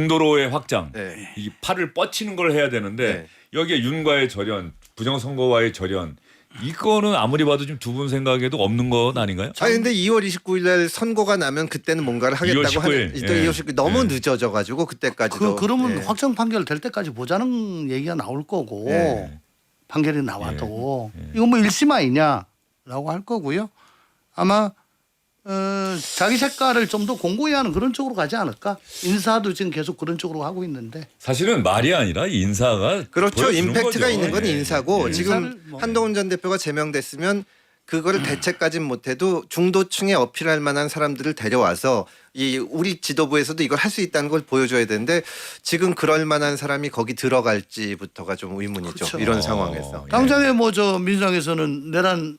중도로의 확장, 네. 이 팔을 뻗치는 걸 해야 되는데 네. 여기에 윤과의 절연, 부정선거와의 절연, 이거는 아무리 봐도 지금 두 분 생각에도 없는 건 아닌가요? 아니 근데 2월 29일 날 선거가 나면 그때는 뭔가를 2월 하겠다고 19일. 하는 또 예. 2월 19일 너무 예. 늦어져 가지고 그때까지도 그러면 예. 확정 판결 될 때까지 보자는 얘기가 나올 거고 예. 판결이 나와도 이건 뭐 1심 아니냐라고 할 거고요. 아마 자기 색깔을 좀 더 공고히 하는 그런 쪽으로 가지 않을까. 인사도 지금 계속 그런 쪽으로 하고 있는데. 사실은 말이 아니라 인사가 그렇죠. 보여주는 임팩트가 거죠. 있는 건 예. 인사고 예. 지금 인사를 뭐- 한동훈 전 대표가 제명됐으면 그거를 대책까진 못해도 중도층에 어필할 만한 사람들을 데려와서 이 우리 지도부에서도 이걸 할 수 있다는 걸 보여줘야 되는데 지금 그럴 만한 사람이 거기 들어갈지부터가 좀 의문이죠. 그렇죠. 이런 상황에서. 예. 당장에 뭐 저 민주당에서는 내란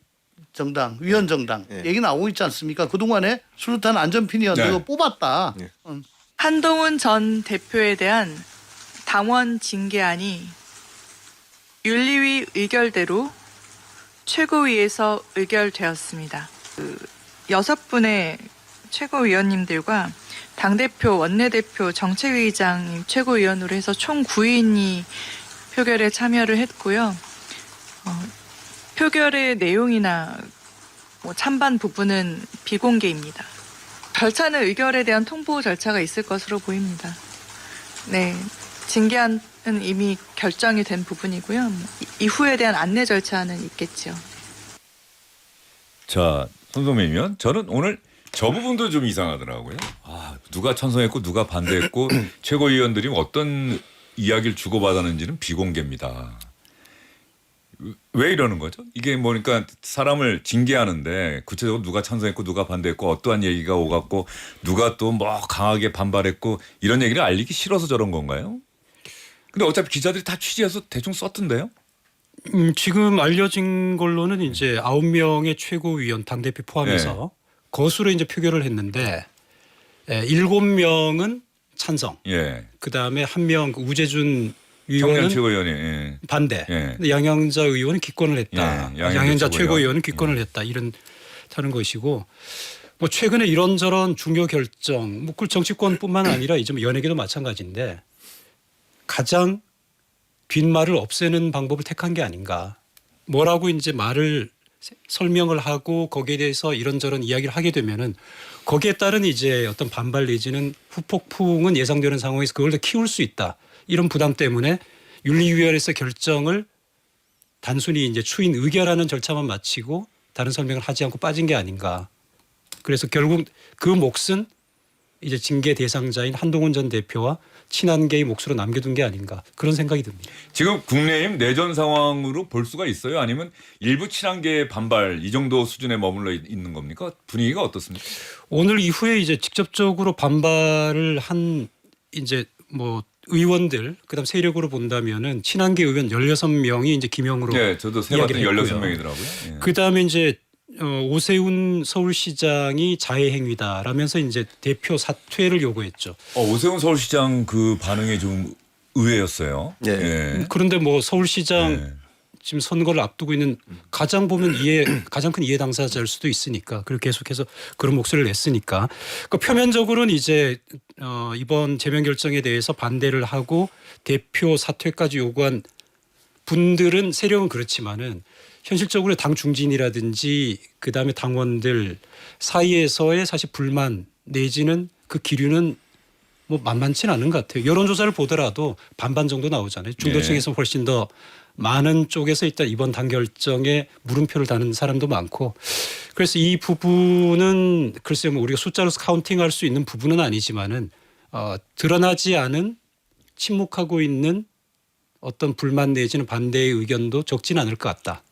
정당, 위헌 정당 예. 얘기 나오고 있지 않습니까? 그동안에 수류탄 안전핀이었 네. 거 뽑았다. 예. 한동훈 전 대표에 대한 당원 징계안이 윤리위 의결대로 최고위에서 의결되었습니다. 6분의 최고위원님들과 당대표, 원내대표, 정책위의장 최고위원으로 해서 총 9인이 표결에 참여를 했고요. 표결의 내용이나 뭐 찬반 부분은 비공개입니다. 절차는 의결에 대한 통보 절차가 있을 것으로 보입니다. 네, 징계안은 이미 결정이 된 부분이고요. 이후에 대한 안내 절차는 있겠죠. 자, 손소매면 저는 오늘 저 부분도 좀 이상하더라고요. 아, 누가 찬성했고 누가 반대했고 최고위원들이 어떤 이야기를 주고받았는지는 비공개입니다. 왜 이러는 거죠? 이게 뭐니까 사람을 징계하는데 구체적으로 누가 찬성했고 누가 반대했고 어떠한 얘기가 오갔고 누가 또 뭐 강하게 반발했고 이런 얘기를 알리기 싫어서 저런 건가요? 근데 어차피 기자들이 다 취재해서 대충 썼던데요? 지금 알려진 걸로는 이제 9명의 최고위원 당대표 포함해서 거수로 이제 표결을 했는데 7명은 찬성. 예. 그다음에 1명 우재준 청년 의원은 최고위원이 예. 반대. 예. 근데 양양자 의원은 기권을 했다. 예, 양양자 양양자 최고위원. 최고위원은 기권을 했다. 이런 타는 것이고 뭐 최근에 이런저런 중요 결정, 뭐 그 정치권뿐만 아니라 이제 뭐 연예계도 마찬가지인데 가장 뒷말을 없애는 방법을 택한 게 아닌가. 뭐라고 이제 말을 설명을 하고 거기에 대해서 이런저런 이야기를 하게 되면은 거기에 따른 이제 어떤 반발 내지는 후폭풍은 예상되는 상황에서 그걸 더 키울 수 있다. 이런 부담 때문에 윤리위원회에서 결정을 단순히 이제 추인 의결하는 절차만 마치고 다른 설명을 하지 않고 빠진 게 아닌가. 그래서 결국 그 몫은 이제 징계 대상자인 한동훈 전 대표와 친한계의 몫으로 남겨둔 게 아닌가 그런 생각이 듭니다. 지금 국내임 내전 상황으로 볼 수가 있어요? 아니면 일부 친한계의 반발 이 정도 수준에 머물러 있는 겁니까? 분위기가 어떻습니까? 오늘 이후에 이제 직접적으로 반발을 한 이제 뭐 의원들 그다음 세력으로 본다면은 친한계 의원 16명이 이제 기명으로 네, 저도 세봤더니 이야기를 했고요. 16명이더라고요. 예. 그다음에 이제 오세훈 서울시장이 자해 행위다라면서 이제 대표 사퇴를 요구했죠. 오세훈 서울시장 그 반응이 좀 의외였어요. 예. 예. 그런데 뭐 서울시장 예. 지금 선거를 앞두고 있는 가장 큰 이해 당사자일 수도 있으니까 그리고 계속해서 그런 목소리를 냈으니까 그 표면적으로는 이제 이번 제명 결정에 대해서 반대를 하고 대표 사퇴까지 요구한 분들은 세력은 그렇지만은 현실적으로 당 중진이라든지 그다음에 당원들 사이에서의 사실 불만 내지는 그 기류는 뭐 만만치는 않은 것 같아요. 여론조사를 보더라도 반반 정도 나오잖아요. 중도층에서 훨씬 더 많은 쪽에서 일단 이번 당 결정에 물음표를 다는 사람도 많고 그래서 이 부분은 글쎄요 뭐 우리가 숫자로서 카운팅할 수 있는 부분은 아니지만은 드러나지 않은 침묵하고 있는 어떤 불만 내지는 반대의 의견도 적진 않을 것 같다.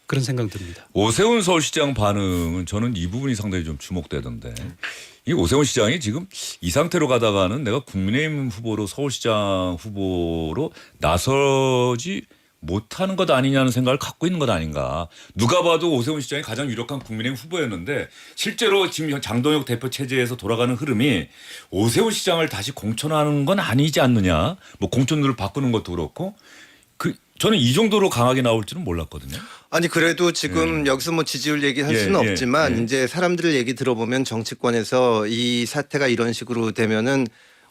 그런 생각 듭니다. 오세훈 서울시장 반응은 저는 이 부분이 상당히 좀 주목되던데 이 오세훈 시장이 지금 이 상태로 가다가는 내가 국민의힘 후보로 서울시장 후보로 나서지 못하는 것 아니냐는 생각을 갖고 있는 것 아닌가. 누가 봐도 오세훈 시장이 가장 유력한 국민의힘 후보였는데 실제로 지금 장동혁 대표 체제에서 돌아가는 흐름이 오세훈 시장을 다시 공천하는 건 아니지 않느냐. 뭐 공천들을 바꾸는 것도 그렇고 저는 이 정도로 강하게 나올 줄은 몰랐거든요. 아니 그래도 지금 여기서 뭐 지지율 얘기할 수는 없지만 이제 사람들 얘기 들어보면 정치권에서 이 사태가 이런 식으로 되면은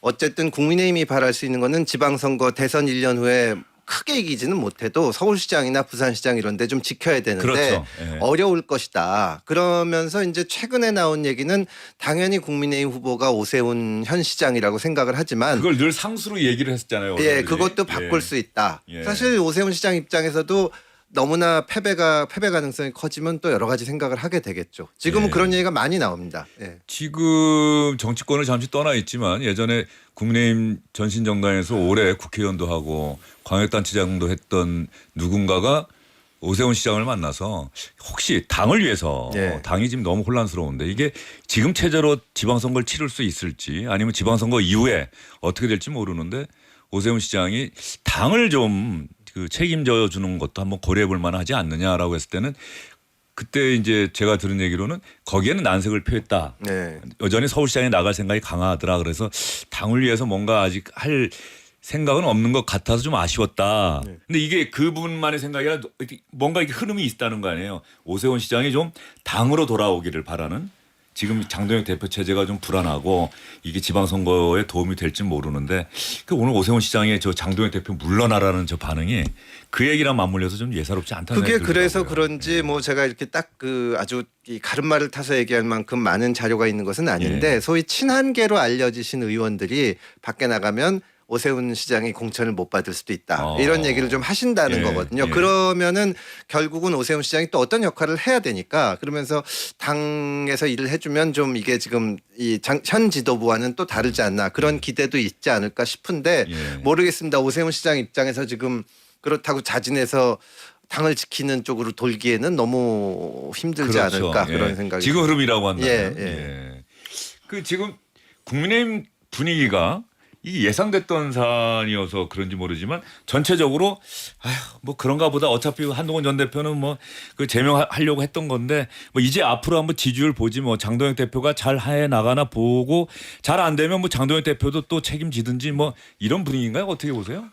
어쨌든 국민의힘이 바랄 수 있는 거는 지방선거 대선 1년 후에 크게 이기지는 못해도 서울시장이나 부산시장 이런 데 좀 지켜야 되는데 그렇죠. 예. 어려울 것이다. 그러면서 이제 최근에 나온 얘기는 당연히 국민의힘 후보가 오세훈 현 시장이라고 생각을 하지만 그걸 늘 상수로 얘기를 했었잖아요. 예, 언론들이. 그것도 바꿀 수 있다. 예. 사실 오세훈 시장 입장에서도 너무나 패배 가능성이 커지면 또 여러 가지 생각을 하게 되겠죠. 지금은 예. 그런 얘기가 많이 나옵니다. 예. 지금 정치권을 잠시 떠나 있지만 예전에 국민의힘 전신정당에서 오래 국회의원도 하고 광역단체장도 했던 누군가가 오세훈 시장을 만나서 혹시 당을 위해서 예. 당이 지금 너무 혼란스러운데 이게 지금 체제로 지방선거를 치를 수 있을지 아니면 지방선거 이후에 어떻게 될지 모르는데 오세훈 시장이 당을 좀 그 책임져 주는 것도 한번 고려해 볼 만하지 않느냐라고 했을 때는 그때 이제 제가 들은 얘기로는 거기에는 난색을 표했다. 네. 여전히 서울시장에 나갈 생각이 강하더라. 그래서 당을 위해서 뭔가 아직 할 생각은 없는 것 같아서 좀 아쉬웠다. 근데 이게 그분만의 생각이 아니라 뭔가 이렇게 흐름이 있다는 거 아니에요. 오세훈 시장이 좀 당으로 돌아오기를 바라는 지금 장동혁 대표 체제가 좀 불안하고 이게 지방선거에 도움이 될지 모르는데 그 오늘 오세훈 시장의 저 장동혁 대표 물러나라는 저 반응이 그 얘기랑 맞물려서 좀 예사롭지 않다는 그게 생각이 그래서 들더라고요. 그런지 뭐 제가 이렇게 딱 그 아주 이 가름말을 타서 얘기할 만큼 많은 자료가 있는 것은 아닌데 예. 소위 친한계로 알려지신 의원들이 밖에 나가면 오세훈 시장이 공천을 못 받을 수도 있다. 이런 얘기를 좀 하신다는 예, 거거든요. 예. 그러면은 결국은 오세훈 시장이 또 어떤 역할을 해야 되니까 그러면서 당에서 일을 해주면 좀 이게 지금 이 현 지도부와는 또 다르지 않나 그런 기대도 있지 않을까 싶은데 예. 모르겠습니다. 오세훈 시장 입장에서 지금 그렇다고 자진해서 당을 지키는 쪽으로 돌기에는 너무 힘들지 그렇죠. 않을까 예. 그런 생각이 지금 듭니다. 흐름이라고 한다면. 예, 예. 예. 그 지금 국민의힘 분위기가 이 예상됐던 사안이어서 그런지 모르지만 전체적으로 아휴 뭐 그런가 보다 어차피 한동훈 전 대표는 뭐 그 제명하려고 했던 건데 뭐 이제 앞으로 한번 지지율 보지 뭐 장동혁 대표가 잘 해 나가나 보고 잘 안 되면 뭐 장동혁 대표도 또 책임지든지 뭐 이런 분위기인가요? 어떻게 보세요?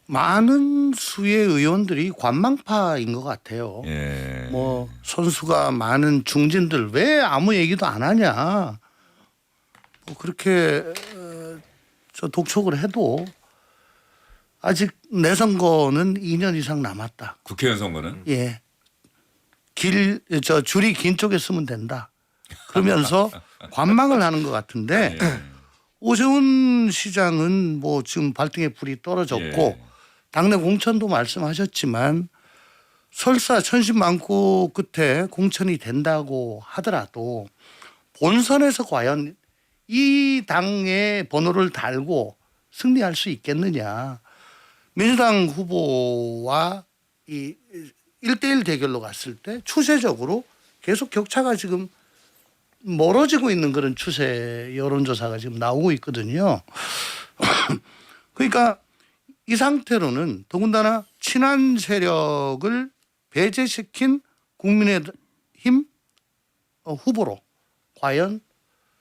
많은 수의 의원들이 관망파인 것 같아요. 예. 뭐 선수가 많은 중진들 왜 아무 얘기도 안 하냐. 뭐 그렇게 저 독촉을 해도 아직 내 선거는 2년 이상 남았다. 국회의원 선거는 예. 줄이 긴 쪽에 쓰면 된다. 그러면서 관망을 하는 것 같은데 예. 오세훈 시장은 뭐 지금 발등에 불이 떨어졌고 예. 당내 공천도 말씀하셨지만 설사 천신만고 끝에 공천이 된다고 하더라도 본선에서 과연 이 당의 번호를 달고 승리할 수 있겠느냐. 민주당 후보와 이 1대1 대결로 갔을 때 추세적으로 계속 격차가 지금 멀어지고 있는 그런 추세 여론조사가 지금 나오고 있거든요. 그러니까 이 상태로는 더군다나 친한 세력을 배제시킨 국민의힘 후보로 과연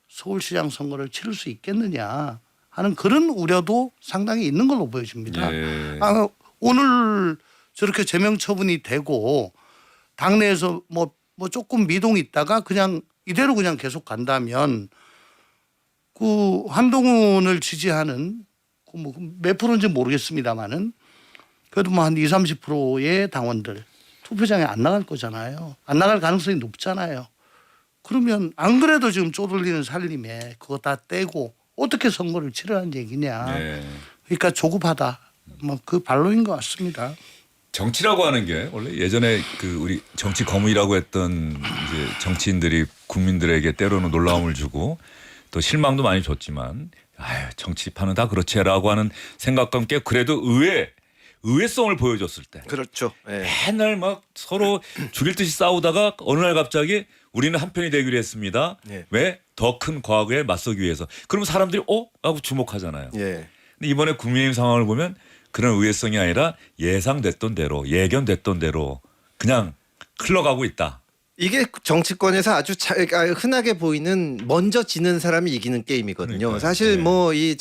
서울시장 선거를 치를 수 있겠느냐 하는 그런 우려도 상당히 있는 걸로 보여집니다. 예. 오늘 저렇게 제명 처분이 되고 당내에서 뭐 조금 미동이 있다가 그냥 이대로 그냥 계속 간다면 그 한동훈을 지지하는 뭐 몇 프로인지 모르겠습니다만은 그래도 뭐 한 20-30%의 당원들 투표장에 안 나갈 거잖아요. 안 나갈 가능성이 높잖아요. 그러면 안 그래도 지금 쪼들리는 살림에 그거 다 떼고 어떻게 선거를 치르라는 얘기냐. 예. 그러니까 조급하다. 뭐 그 반론인 것 같습니다. 정치라고 하는 게 원래 예전에 그 우리 정치 거물이라고 했던 이제 정치인들이 국민들에게 때로는 놀라움을 주고 또 실망도 많이 줬지만 아유 정치판은 다 그렇지라고 하는 생각과 함께 그래도 의외성을 보여줬을 때 그렇죠. 예. 맨날 막 서로 죽일 듯이 싸우다가 어느 날 갑자기 우리는 한편이 되기로 했습니다. 예. 왜? 더 큰 과거에 맞서기 위해서. 그러면 사람들이 하고 주목하잖아요. 예. 근데 이번에 국민의힘 상황을 보면 그런 의외성이 아니라 예상됐던 대로 예견됐던 대로 그냥 흘러가고 있다. 이게 정치권에서 아주 흔하게 보이는 먼저 지는 사람이 이기는 게임이거든요. 그러니까요. 사실 네. 뭐 이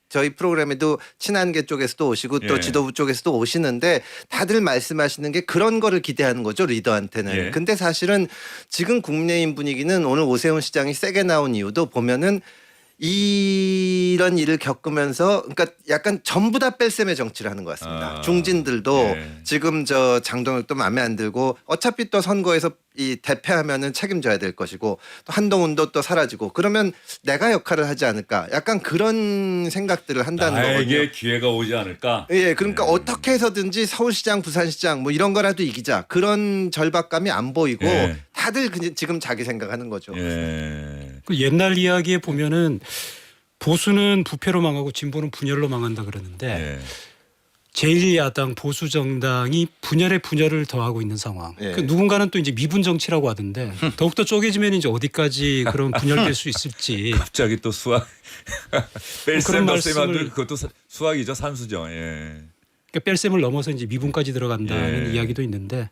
저희 프로그램에도 친한계 쪽에서도 오시고 또 예. 지도부 쪽에서도 오시는데 다들 말씀하시는 게 그런 거를 기대하는 거죠, 리더한테는. 예. 근데 사실은 지금 국민의힘 분위기는 오늘 오세훈 시장이 세게 나온 이유도 보면은 이런 일을 겪으면서 그러니까 약간 전부 다 뺄셈의 정치를 하는 것 같습니다. 아, 중진들도 예. 지금 저 장동혁도 마음에 안 들고 어차피 또 선거에서 이 대패하면은 책임져야 될 것이고 또 한동훈도 또 사라지고 그러면 내가 역할을 하지 않을까 약간 그런 생각들을 한다는 나에게 거거든요. 기회가 오지 않을까? 예, 그러니까 어떻게 해서든지 서울시장, 부산시장 뭐 이런 거라도 이기자 그런 절박감이 안 보이고 예. 다들 지금 자기 생각하는 거죠. 예. 그 옛날 이야기에 보면은 보수는 부패로 망하고 진보는 분열로 망한다 그러는데 예. 제1야당 보수 정당이 분열에 분열을 더하고 있는 상황. 예. 그 누군가는 또 이제 미분 정치라고 하던데 더욱더 쪼개지면 이제 어디까지 그런 분열될 수 있을지. 갑자기 또 수학 그런 뺄셈 말씀을- 그것도 수학이죠, 산수죠. 예. 그러니까 뺄셈을 넘어서 이제 미분까지 들어간다는 예. 이야기도 있는데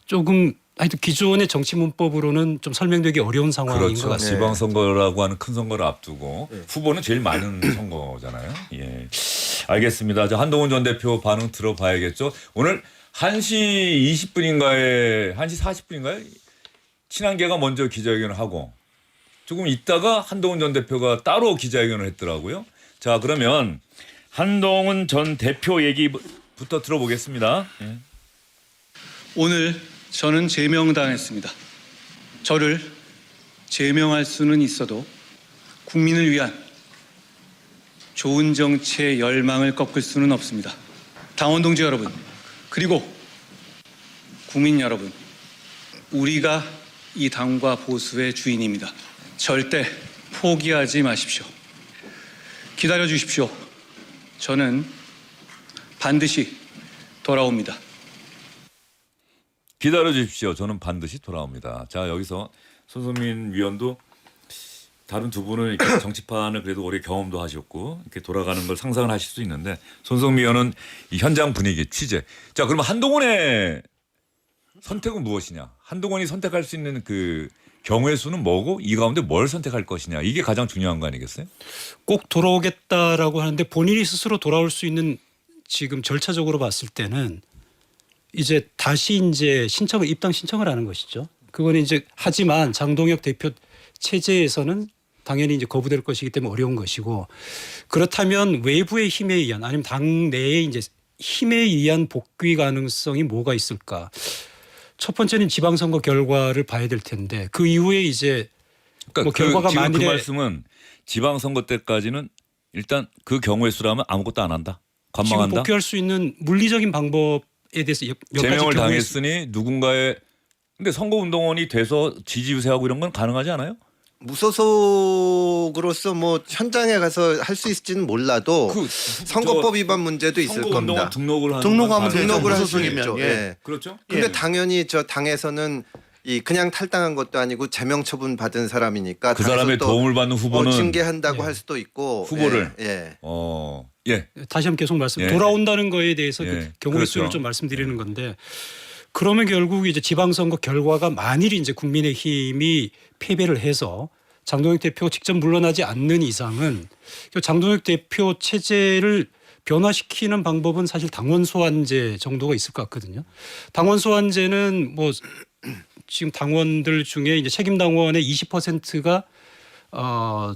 조금 하여튼 기존의 정치 문법으로는 좀 설명되기 어려운 상황인 것 그렇죠. 같습니다. 지방선거라고 하는 큰 선거를 앞두고 후보는 제일 많은 선거잖아요. 예. 알겠습니다. 자, 한동훈 전 대표 반응 들어봐야겠죠. 오늘 1시 20분인가에 1시 40분인가에 친한계가 먼저 기자회견을 하고 조금 있다가 한동훈 전 대표가 따로 기자회견을 했더라고요. 자, 그러면 한동훈 전 대표 얘기부터 들어보겠습니다. 예. 오늘 저는 제명당했습니다. 저를 제명할 수는 있어도 국민을 위한 좋은 정치의 열망을 꺾을 수는 없습니다. 당원 동지 여러분, 그리고 국민 여러분, 우리가 이 당과 보수의 주인입니다. 절대 포기하지 마십시오. 기다려 주십시오. 저는 반드시 돌아옵니다. 기다려 주십시오. 저는 반드시 돌아옵니다. 자, 여기서 손흥민 위원도 다른 두 분은 이렇게 정치판을 그래도 오래 경험도 하셨고 이렇게 돌아가는 걸 상상을 하실 수 있는데 손흥민 위원은 이 현장 분위기 취재. 자, 그러면 한동훈의 선택은 무엇이냐? 한동훈이 선택할 수 있는 그 경우의 수는 뭐고 이 가운데 뭘 선택할 것이냐? 이게 가장 중요한 거 아니겠어요? 꼭 돌아오겠다라고 하는데 본인이 스스로 돌아올 수 있는 지금 절차적으로 봤을 때는 이제 다시 이제 입당 신청을 하는 것이죠. 그거는 이제 하지만 장동혁 대표 체제에서는 당연히 이제 거부될 것이기 때문에 어려운 것이고 그렇다면 외부의 힘에 의한 아니면 당 내의 이제 힘에 의한 복귀 가능성이 뭐가 있을까? 첫 번째는 지방선거 결과를 봐야 될 텐데 그 이후에 이제 그러니까 뭐 결과가 지금 만일에 그 말씀은 지방선거 때까지는 일단 그 경우의 수라면 아무것도 안 한다. 지금 관망한다. 복귀할 수 있는 물리적인 방법에 대해서 몇 가지 제명을 경우의 수- 당했으니 누군가의 근데 선거운동원이 돼서 지지 유세하고 이런 건 가능하지 않아요? 무소속으로서 뭐 현장에 가서 할 수 있을지는 몰라도 그 선거법 위반 문제도 있을 겁니다. 등록을 하는 등록하면 건 다- 등록을 할 수 무소속이면, 있죠. 예. 예. 그렇죠. 근데 예. 당연히 저 당에서는 이 그냥 탈당한 것도 아니고 제명 처분 받은 사람이니까 그 당에서 사람의 또 도움을 받는 후보는 징계한다고 예. 할 수도 있고 후보를. 예. 예. 다시 한번 계속 말씀 예. 돌아온다는 거에 대해서 예. 그 경우의 그렇죠. 수를 좀 말씀드리는 건데 그러면 결국 이제 지방선거 결과가 만일 이제 국민의힘이 패배를 해서 장동혁 대표가 직접 물러나지 않는 이상은 장동혁 대표 체제를 변화시키는 방법은 사실 당원 소환제 정도가 있을 것 같거든요. 당원 소환제는 뭐 지금 당원들 중에 이제 책임 당원의 20%가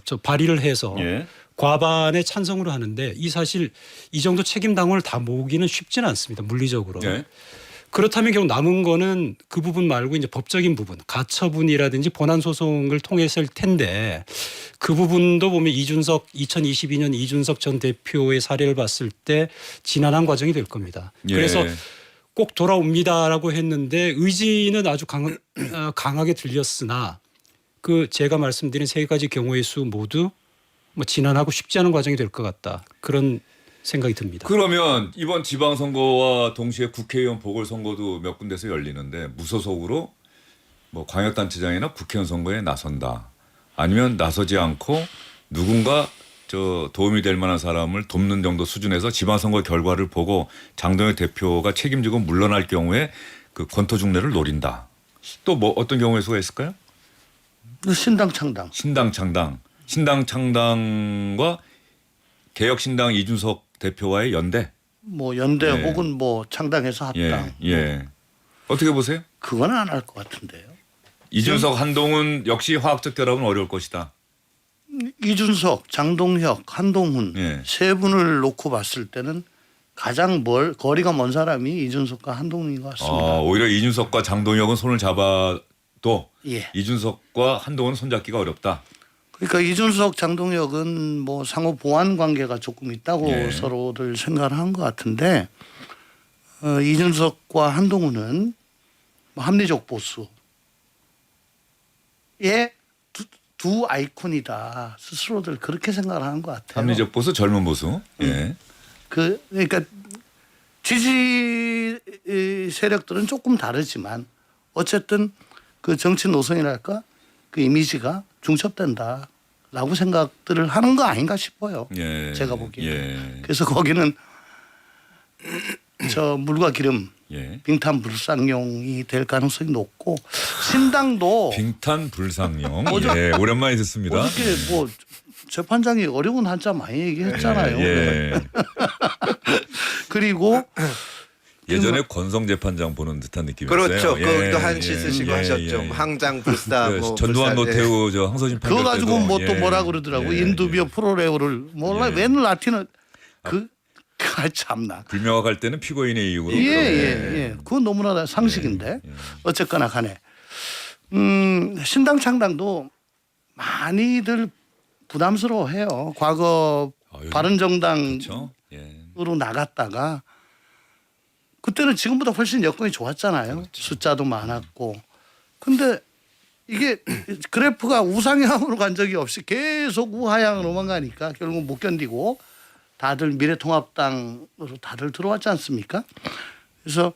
저 발의를 해서 예. 과반의 찬성으로 하는데 이 사실 이 정도 책임 당원을 다 모으기는 쉽지는 않습니다. 물리적으로. 예. 그렇다면 결국 남은 거는 그 부분 말고 이제 법적인 부분, 가처분이라든지 본안 소송을 통해서일 텐데 그 부분도 보면 2022년 이준석 전 대표의 사례를 봤을 때 지난한 과정이 될 겁니다. 예. 그래서 꼭 돌아옵니다라고 했는데 의지는 아주 강하게 들렸으나 그 제가 말씀드린 세 가지 경우의 수 모두 뭐 지난하고 쉽지 않은 과정이 될 것 같다. 그런 생각이 듭니다. 그러면 이번 지방선거와 동시에 국회의원 보궐선거도 몇 군데서 열리는데 무소속으로 뭐 광역단체장이나 국회의원 선거에 나선다. 아니면 나서지 않고 누군가 저 도움이 될 만한 사람을 돕는 정도 수준에서 지방선거 결과를 보고 장동혁 대표가 책임지고 물러날 경우에 그 권토 중례를 노린다. 또 뭐 어떤 경우의 수가 있을까요? 신당 창당. 신당 창당과 개혁신당 이준석 대표와의 연대. 뭐 연대 예. 혹은 뭐 창당해서 합당. 예. 어떻게 보세요? 그건 안 할 것 같은데요. 이준석 한동훈 역시 화학적 결합은 어려울 것이다. 이준석, 장동혁, 한동훈 예. 세 분을 놓고 봤을 때는 가장 거리가 먼 사람이 이준석과 한동훈인 것 같습니다. 오히려 이준석과 장동혁은 손을 잡아도 예. 이준석과 한동훈은 손잡기가 어렵다. 그러니까 이준석, 장동혁은 뭐 상호 보완 관계가 조금 있다고 예. 서로들 생각을 한 것 같은데 이준석과 한동훈은 뭐 합리적 보수의 두 아이콘이다. 스스로들 그렇게 생각을 하는 것 같아요. 합리적 보수, 젊은 보수. 예. 그러니까 지지 세력들은 조금 다르지만 어쨌든 그 정치 노선이랄까 그 이미지가 중첩된다라고 생각들을 하는 거 아닌가 싶어요. 예. 제가 보기에. 예. 그래서 거기는 저 물과 기름 예. 빙탄 불상용이 될 가능성이 높고 신당도 빙탄 불상용. 예. 오랜만에 듣습니다. 어저께 뭐 재판장이 어려운 한자 많이 얘기했잖아요. 예. 그리고 예전에 권성 재판장 보는 듯한 느낌이었어요. 그렇죠. 예. 거기도 한시 쓰시고 예. 하셨죠. 예. 항장 불사, 그 뭐 전두환 불사, 노태우 저 항소심 판결 그거 가지고 때도, 뭐 또 예. 뭐라 그러더라고. 예. 인두비어 프로레오를 몰라. 예. 웬 라틴어 참나. 불명확할 때는 피고인의 이익으로. 예. 그건 너무나 상식인데. 예. 어쨌거나 간에 신당 창당도 많이들 부담스러워해요. 과거 요즘 바른정당으로 그렇죠. 예. 나갔다가 그때는 지금보다 훨씬 여건이 좋았잖아요. 그렇죠. 숫자도 많았고. 근데 이게 그래프가 우상향으로 간 적이 없이 계속 우하향으로만 가니까 결국 못 견디고 다들 미래통합당으로 다들 들어왔지 않습니까? 그래서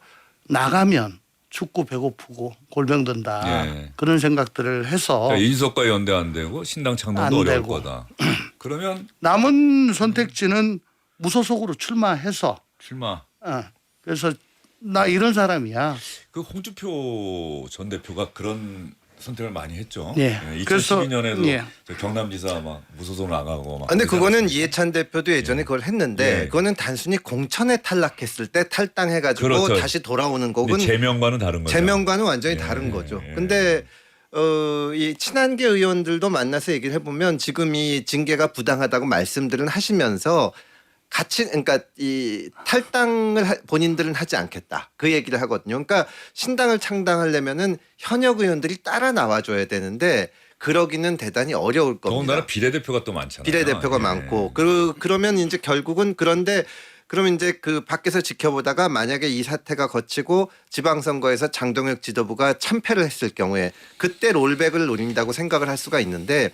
나가면 춥고 배고프고 골병 든다. 예. 그런 생각들을 해서 그러니까 이준석과 연대 안 되고 신당 창당도 안 어려울 되고. 거다. 그러면 남은 선택지는 무소속으로 출마해서 출마. 그래서 나 이런 사람이야. 그 홍준표 전 대표가 그런 선택을 많이 했죠. 예. 2012년에도 그래서, 예. 경남지사 막 무소속 나가고 막. 근데 그거는 그러지 이해찬 대표도 예전에 그걸 했는데 예. 그거는 단순히 공천에 탈락했을 때 탈당해가지고 그렇죠. 다시 돌아오는 않습니까? 거군. 근데 제명과는 다른 거죠. 제명과는 완전히 예, 다른 거죠. 예. 근데 이 친한계 의원들도 만나서 얘기를 해보면 지금 이 징계가 부당하다고 말씀들은 하시면서 같이 그러니까 이 탈당을 본인들은 하지 않겠다 그 얘기를 하거든요. 그러니까 신당을 창당하려면은 현역 의원들이 따라 나와줘야 되는데 그러기는 대단히 어려울 겁니다. 더군다나 비례대표가 또 많잖아요. 비례대표가 예. 많고 그러면 이제 결국은 그런데 그럼 이제 그 밖에서 지켜보다가 만약에 이 사태가 거치고 지방선거에서 장동혁 지도부가 참패를 했을 경우에 그때 롤백을 노린다고 생각을 할 수가 있는데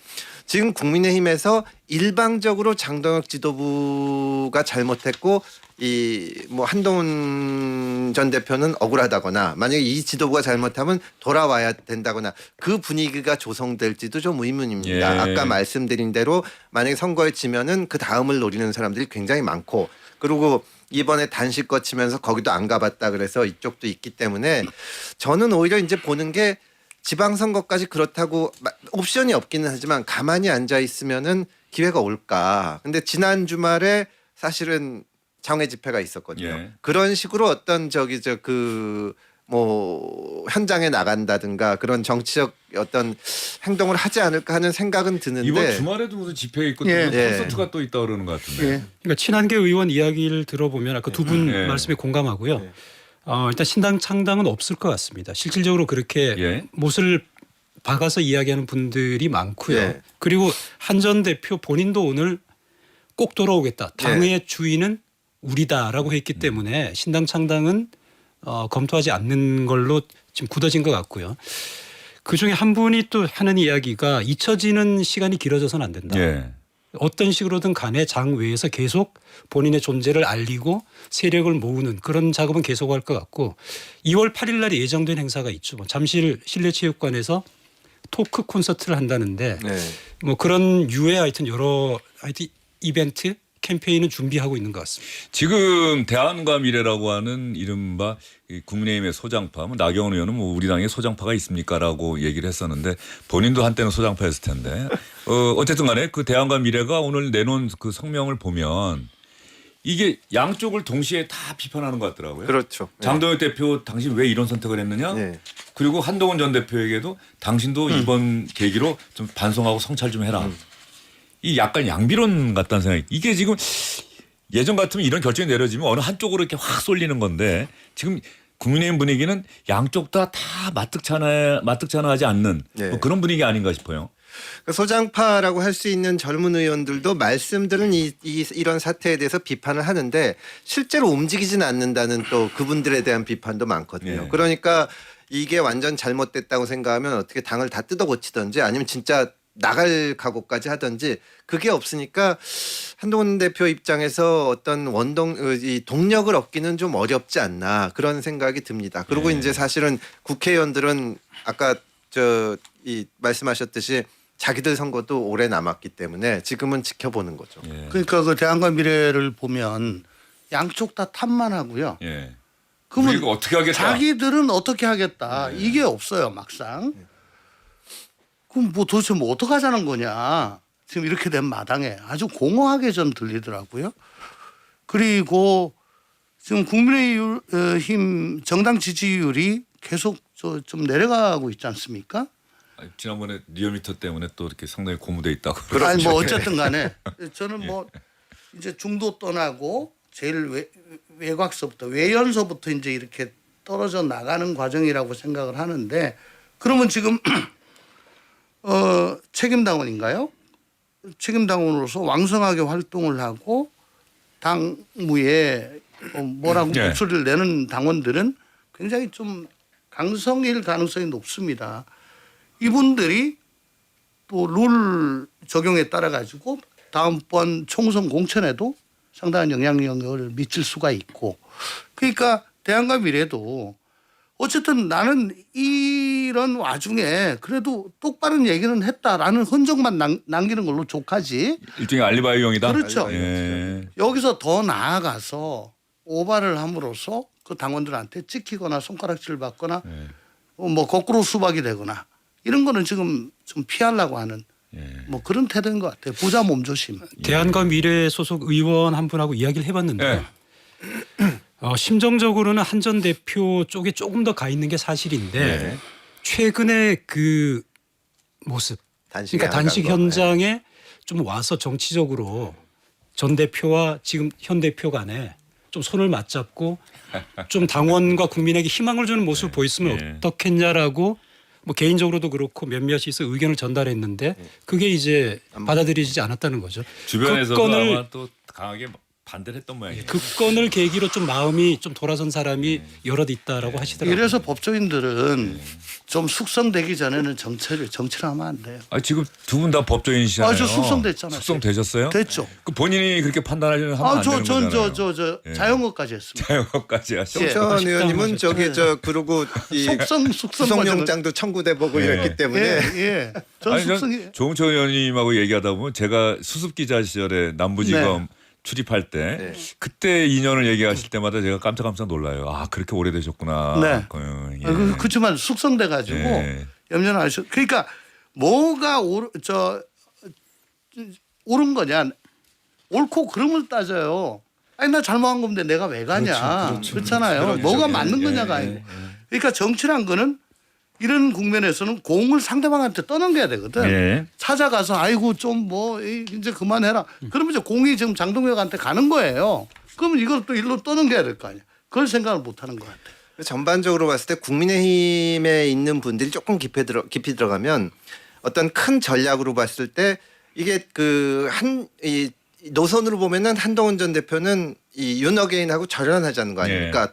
지금 국민의힘에서 일방적으로 장동혁 지도부가 잘못했고 이 뭐 한동훈 전 대표는 억울하다거나 만약에 이 지도부가 잘못하면 돌아와야 된다거나 그 분위기가 조성될지도 좀 의문입니다. 예. 아까 말씀드린 대로 만약에 선거에 지면은 그 다음을 노리는 사람들이 굉장히 많고 그리고 이번에 단식 거치면서 거기도 안 가봤다 그래서 이쪽도 있기 때문에 저는 오히려 이제 보는 게 지방선거까지 그렇다고 옵션이 없기는 하지만 가만히 앉아 있으면은 기회가 올까. 근데 지난 주말에 사실은 장외 집회가 있었거든요. 예. 그런 식으로 어떤 뭐 현장에 나간다든가 그런 정치적 어떤 행동을 하지 않을까 하는 생각은 드는데 이번 주말에도 무슨 집회 있고 예. 또 콘서트가 또 있다 그러는 것 같은데. 예. 그러니까 친한계 의원 이야기를 들어보면 아까 두 분 예. 말씀에 공감하고요. 예. 일단 신당 창당은 없을 것 같습니다. 실질적으로 그렇게 예. 못을 박아서 이야기하는 분들이 많고요. 예. 그리고 한 전 대표 본인도 오늘 꼭 돌아오겠다. 당의 주인은 우리다라고 했기 때문에 신당 창당은 검토하지 않는 걸로 지금 굳어진 것 같고요. 그중에 한 분이 또 하는 이야기가 잊혀지는 시간이 길어져서는 안 된다. 예. 어떤 식으로든 간에 장 외에서 계속 본인의 존재를 알리고 세력을 모으는 그런 작업은 계속할 것 같고 2월 8일 날에 예정된 행사가 있죠. 잠실 실내체육관에서 토크 콘서트를 한다는데 네. 뭐 그런 유의 하여튼 여러 이벤트 캠페인은 준비하고 있는 것 같습니다. 지금 대안과 미래라고 하는 이른바 이 국민의힘의 소장파, 뭐 나경원 의원은 뭐 우리 당에 소장파가 있습니까라고 얘기를 했었는데 본인도 한때는 소장파였을 텐데 어쨌든 간에 그 대안과 미래가 오늘 내놓은 그 성명을 보면 이게 양쪽을 동시에 다 비판하는 것 같더라고요. 그렇죠. 장동혁 대표 당신 왜 이런 선택을 했느냐? 네. 그리고 한동훈 전 대표에게도 당신도 이번 계기로 좀 반성하고 성찰 좀 해라. 이 약간 양비론 같다는 생각이 이게 지금 예전 같으면 이런 결정이 내려지면 어느 한쪽으로 이렇게 확 쏠리는 건데 지금 국민의힘 분위기는 양쪽 다 마뜩찮아하지 않는 네. 뭐 그런 분위기 아닌가 싶어요. 그 소장파라고 할 수 있는 젊은 의원들도 말씀들은 이런 사태에 대해서 비판을 하는데 실제로 움직이진 않는다는 또 그분들에 대한 비판도 많거든요. 네. 그러니까 이게 완전 잘못됐다고 생각하면 어떻게 당을 다 뜯어 고치든지 아니면 진짜 나갈 각오까지 하든지 그게 없으니까 한동훈 대표 입장에서 어떤 이 동력을 얻기는 좀 어렵지 않나 그런 생각이 듭니다. 그리고 네. 이제 사실은 국회의원들은 아까 말씀하셨듯이 자기들 선거도 오래 남았기 때문에 지금은 지켜보는 거죠. 예. 그러니까 그 대안과 미래를 보면 양쪽 다 탓만하고요. 예. 그러면 우리가 어떻게 하겠다. 자기들은 어떻게 하겠다. 이게 없어요 막상. 그럼 뭐 도대체 뭐 어떻게 하자는 거냐. 지금 이렇게 된 마당에 아주 공허하게 좀 들리더라고요. 그리고 지금 국민의힘 정당 지지율이 계속 좀 내려가고 있지 않습니까? 아니, 지난번에 리얼미터 때문에 또 이렇게 상당히 고무돼 있다고. 아니 뭐 어쨌든 간에 저는 뭐 이제 중도 떠나고 제일 외곽서부터 외연서부터 이제 이렇게 떨어져 나가는 과정이라고 생각을 하는데 그러면 지금 책임당원인가요? 책임당원으로서 왕성하게 활동을 하고 당무에 뭐라고 네. 목소리를 내는 당원들은 굉장히 좀 강성일 가능성이 높습니다. 이분들이 또 룰 적용에 따라 가지고 다음번 총선 공천에도 상당한 영향력을 미칠 수가 있고 그러니까 대안과 미래도 어쨌든 나는 이런 와중에 그래도 똑바른 얘기는 했다라는 흔적만 남기는 걸로 족하지. 일종의 알리바이용이다. 그렇죠. 예. 여기서 더 나아가서 오바를 함으로써 그 당원들한테 찍히거나 손가락질 받거나 예. 뭐 거꾸로 수박이 되거나 이런 거는 지금 좀 피하려고 하는 예. 뭐 그런 태도인 것 같아요. 부자 몸조심. 대안과 미래 소속 의원 한 분하고 이야기를 해봤는데 예. 심정적으로는 한 전 대표 쪽에 조금 더 가 있는 게 사실인데 예. 최근에 그 모습 그러니까 단식 현장에 좀 와서 정치적으로 전 대표와 지금 현 대표 간에 좀 손을 맞잡고 좀 당원과 국민에게 희망을 주는 모습을 보였으면 예. 어떻겠냐라고 뭐 개인적으로도 그렇고 몇몇이서 의견을 전달했는데 그게 이제 받아들이지 않았다는 거죠. 주변에서도 아마 또 강하게 반대를 했던 모양이에요. 그 건을 계기로 좀 마음이 좀 돌아선 사람이 여럿 있다라고 하시더라고요. 이래서 법조인들은 좀 숙성되기 전에는 정치를 하면 안 돼요. 아, 지금 두 분 다 법조인이시잖아요. 아, 저 숙성됐잖아요. 숙성되셨어요? 됐죠. 그 본인이 그렇게 판단하면 안 되는 거잖아요. 저 예. 자영업까지 했습니다. 자영업까지 하시고. 예. 전 의원님은 식당 저기 그리고 이 숙성 구속영장도 청구돼 보고 예. 이랬기 때문에 예. 전 아니, 숙성이 조홍천 의원님하고 얘기하다 보면 제가 수습 기자 시절에 남부지검 출입할 때 네. 그때 인연을 얘기하실 때마다 제가 깜짝깜짝 놀라요. 아, 그렇게 오래되셨구나. 네. 예. 그렇지만 숙성돼 가지고 예. 염려는 안 하셔. 그러니까 뭐가 옳은 거냐? 옳고 그름을 따져요. 아니 나 잘못한 건데 내가 왜 가냐? 그렇잖아요. 뭐가 맞는 거냐가 아니고. 그러니까 정치란 거는 이런 국면에서는 공을 상대방한테 떠넘겨야 되거든. 예. 찾아가서 아이고 좀 뭐 이제 그만해라. 그러면 이제 공이 지금 장동혁한테 가는 거예요. 그러면 이걸 또 일로 떠넘겨야 될 거 아니야. 그걸 생각을 못 하는 것 같아요. 전반적으로 봤을 때 국민의힘에 있는 분들이 조금 깊이 들어가면 어떤 큰 전략으로 봤을 때 이게 이 노선으로 보면은 한동훈 전 대표는 이 윤어게인하고 절연하자는 거 아닙니까?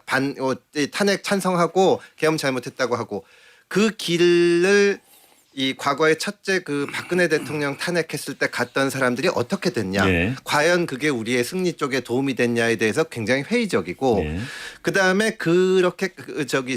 탄핵 찬성하고 계엄 잘못했다고 하고 그 길을 이 과거에 첫째 박근혜 대통령 탄핵했을 때 갔던 사람들이 어떻게 됐냐, 예. 과연 그게 우리의 승리 쪽에 도움이 됐냐에 대해서 굉장히 회의적이고, 예. 그 다음에 그렇게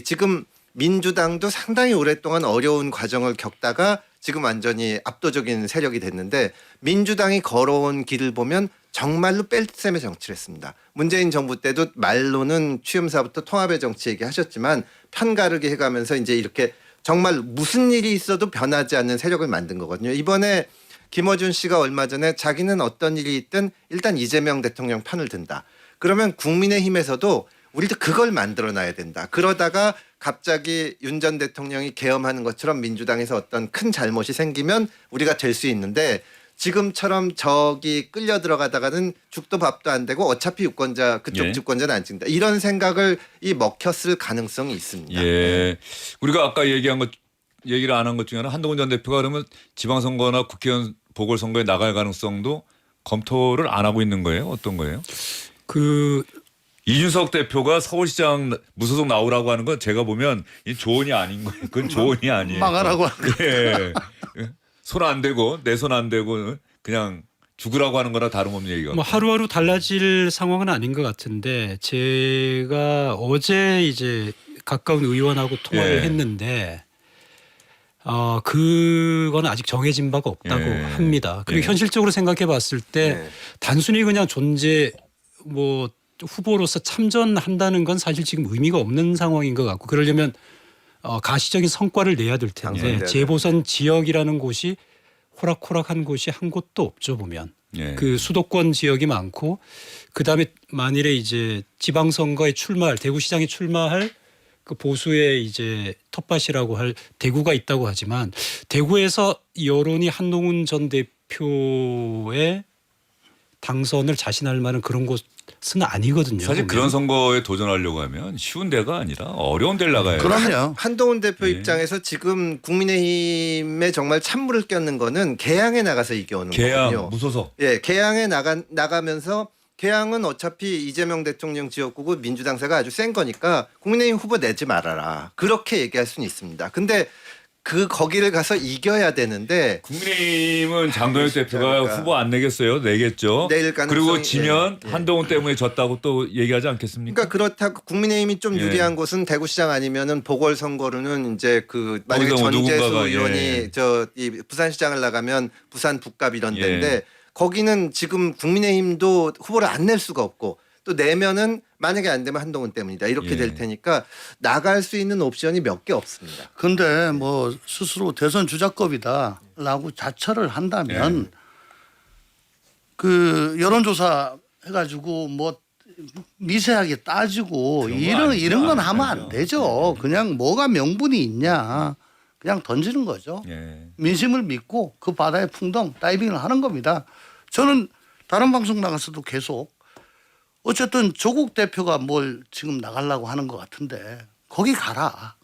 지금 민주당도 상당히 오랫동안 어려운 과정을 겪다가 지금 완전히 압도적인 세력이 됐는데 민주당이 걸어온 길을 보면 정말로 뺄셈의 정치를 했습니다. 문재인 정부 때도 말로는 취임사부터 통합의 정치 얘기하셨지만 편가르기 해가면서 이제 이렇게 정말 무슨 일이 있어도 변하지 않는 세력을 만든 거거든요. 이번에 김어준 씨가 얼마 전에 자기는 어떤 일이 있든 일단 이재명 대통령 편을 든다. 그러면 국민의힘에서도 우리도 그걸 만들어놔야 된다. 그러다가 갑자기 윤 전 대통령이 계엄하는 것처럼 민주당에서 어떤 큰 잘못이 생기면 우리가 될 수 있는데 지금처럼 저기 끌려 들어가다가는 죽도 밥도 안 되고 어차피 유권자 그쪽 예. 주권자는 안 찍는다. 이런 생각을 먹혔을 가능성이 있습니다. 예. 우리가 아까 얘기한 것 얘기를 안 한 것 중에 하나 한동훈 전 대표가 그러면 지방선거나 국회의원 보궐선거에 나갈 가능성도 검토를 안 하고 있는 거예요? 어떤 거예요? 그 이준석 대표가 서울시장 무소속 나오라고 하는 건 제가 보면 이 조언이 아닌 거예요. 그건 조언이 아니에요. 망하라고 하는 예. 손 안 대고 내 손 안 대고 그냥 죽으라고 하는 거나 다름없는 얘기가. 뭐 하루하루 달라질 상황은 아닌 것 같은데 제가 어제 이제 가까운 의원하고 통화를 예. 했는데 그건 아직 정해진 바가 없다고 예. 합니다. 그리고 예. 현실적으로 생각해 봤을 때 네. 단순히 그냥 존재 뭐 후보로서 참전한다는 건 사실 지금 의미가 없는 상황인 것 같고 그러려면 가시적인 성과를 내야 될 텐데 당선돼야 재보선 지역이라는 곳이 호락호락한 곳이 한 곳도 없죠 보면. 예. 그 수도권 지역이 많고 그다음에 만일에 이제 지방선거에 출마할 대구시장에 출마할 그 보수의 이제 텃밭이라고 할 대구가 있다고 하지만 대구에서 여론이 한동훈 전 대표의 당선을 자신할 만한 그런 곳은 아니거든요. 사실 보면. 그런 선거에 도전하려고 하면 쉬운 데가 아니라 어려운 데를 나가야 돼요. 그럼요. 한동훈 대표 예. 입장에서 지금 국민의힘에 정말 찬물을 껴는 거는 개항에 나가서 이겨오는 개항 거거든요. 무소속. 예, 개항에 나가면서 개항은 어차피 이재명 대통령 지역구고 민주당세가 아주 센 거니까 국민의힘 후보 내지 말아라. 그렇게 얘기할 수는 있습니다. 근데 거기를 가서 이겨야 되는데 국민의힘은 장동혁 쉽지 대표가 않을까. 후보 안 내겠어요? 내겠죠. 내일 가능성이- 그리고 지면 예, 예. 한동훈 때문에 졌다고 또 얘기하지 않겠습니까? 그러니까 그렇다고 국민의힘이 좀 예. 유리한 곳은 대구시장 아니면은 보궐선거로는 이제 만약에 거기서 뭐 전재수 누군가가, 의원이 예. 이 부산시장을 나가면 부산 북갑 이런 예. 데인데 거기는 지금 국민의힘도 후보를 안 낼 수가 없고 또 내면은 만약에 안 되면 한동훈 때문이다 이렇게 예. 될 테니까 나갈 수 있는 옵션이 몇 개 없습니다. 근데 뭐 스스로 대선 주자급이다라고 자처를 한다면 그 여론조사 해가지고 뭐 미세하게 따지고 그런 거 이런 아니죠. 이런 건 안 하면 하죠. 안 되죠. 그냥 뭐가 명분이 있냐 그냥 던지는 거죠. 예. 민심을 믿고 그 바다에 풍덩 다이빙을 하는 겁니다. 저는 다른 방송 나가서도 계속 어쨌든 조국 대표가 뭘 지금 나가려고 하는 것 같은데 거기 가라.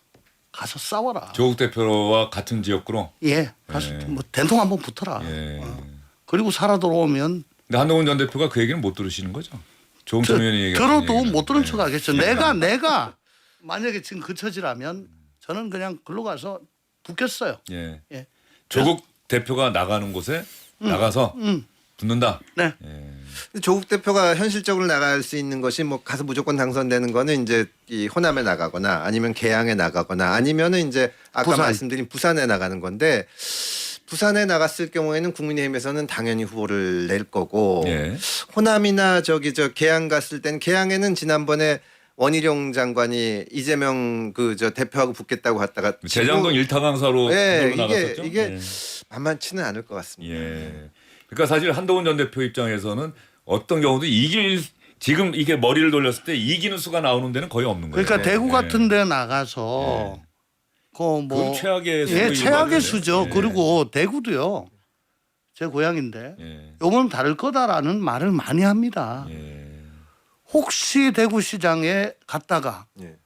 가서 싸워라. 조국 대표와 같은 지역구로. 예. 가서 예. 뭐 된통 한번 붙어라. 예. 그리고 살아 돌아오면 근데 한동훈 전 대표가 그 얘기는 못 들으시는 거죠? 조홍천 의원이 얘기한 들어도 얘기는. 못 들은 예. 척 하겠죠. 내가 만약에 지금 그 처지라면 저는 그냥 글로 가서 붙겠어요. 예. 예. 조국 대표가 나가는 곳에 나가서 붙는다. 네. 예. 조국 대표가 현실적으로 나갈 수 있는 것이 뭐 가서 무조건 당선되는 거는 이제 이 호남에 나가거나 아니면 개항에 나가거나 아니면은 이제 아까 부산. 말씀드린 부산에 나가는 건데 부산에 나갔을 경우에는 국민의힘에서는 당연히 후보를 낼 거고 예. 호남이나 저 개항 갔을 땐 개항에는 지난번에 원희룡 장관이 이재명 대표하고 붙겠다고 갔다가 재장동 일타 강사로 예, 그걸로 나갔었죠. 이게 예. 만만치는 않을 것 같습니다. 예. 그러니까 사실 한동훈 전 대표 입장에서는 어떤 경우도 지금 이게 머리를 돌렸을 때 이기는 수가 나오는 데는 거의 없는 거예요. 그러니까 대구 예. 같은 데 나가서 그건 그뭐 최악의 수인 예, 것 최악의 같은데. 수죠. 예. 그리고 대구도요. 제 고향인데 예. 요번 다를 거다라는 말을 많이 합니다. 예. 혹시 대구시장에 갔다가 예.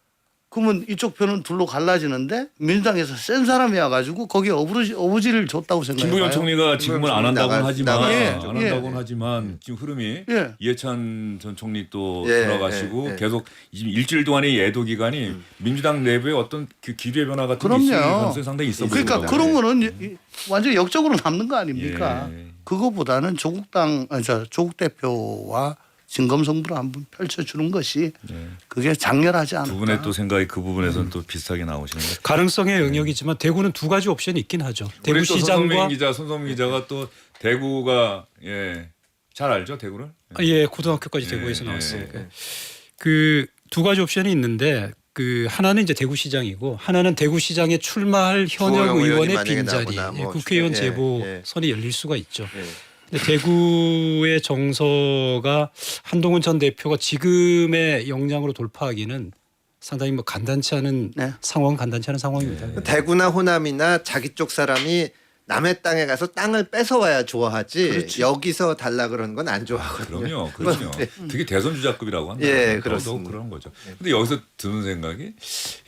그러면 이쪽 편은 둘로 갈라지는데 민주당에서 센 사람이 와가지고 거기에 어부지를 줬다고 생각해요. 김부겸 총리가 지금은 안 한다고는 하지만 나가야죠. 안 한다고는 하지만 지금 흐름이 예. 이해찬 전 총리 또 예, 돌아가시고 예. 계속 지금 일주일 동안의 예도 기간이 민주당 내부에 어떤 그 기류의 변화 같은 게 그럼요. 있을 가능성이 상당히 있어 그러니까 보입니다. 그런 거는 완전히 역적으로 남는 거 아닙니까? 예. 그거보다는 조국 대표와 진검승부를 한번 펼쳐주는 것이 그게 장렬하지 않을까. 두 분의 또 생각이 그 부분에서는 또 비슷하게 나오시는데 가능성의 영역이지만 대구는 두 가지 옵션이 있긴 하죠. 우리 또 대구시장과 손성민 기자가 또 대구가 잘 알죠 대구를? 고등학교까지 예, 대구에서 예, 나왔으니까 그 두 가지 옵션이 있는데 그 하나는 이제 대구시장이고 하나는 대구시장에 출마할 현역 주호영 의원이 의원의 만약에 빈자리 나오거나 뭐 국회의원 예, 재보선이 열릴 수가 있죠. 예. 근데 대구의 정서가 한동훈 전 대표가 지금의 역량으로 돌파하기는 상당히 간단치 않은 네. 상황입니다. 대구나 호남이나 자기 쪽 사람이 남의 땅에 가서 땅을 뺏어와야 좋아하지 그렇지. 여기서 달라 그러는 건 안 좋아하거든요. 그럼요. 네. 특히 대선 주자급이라고 한다. 예, 더더욱 그렇습니다. 그런 거죠. 근데 여기서 드는 생각이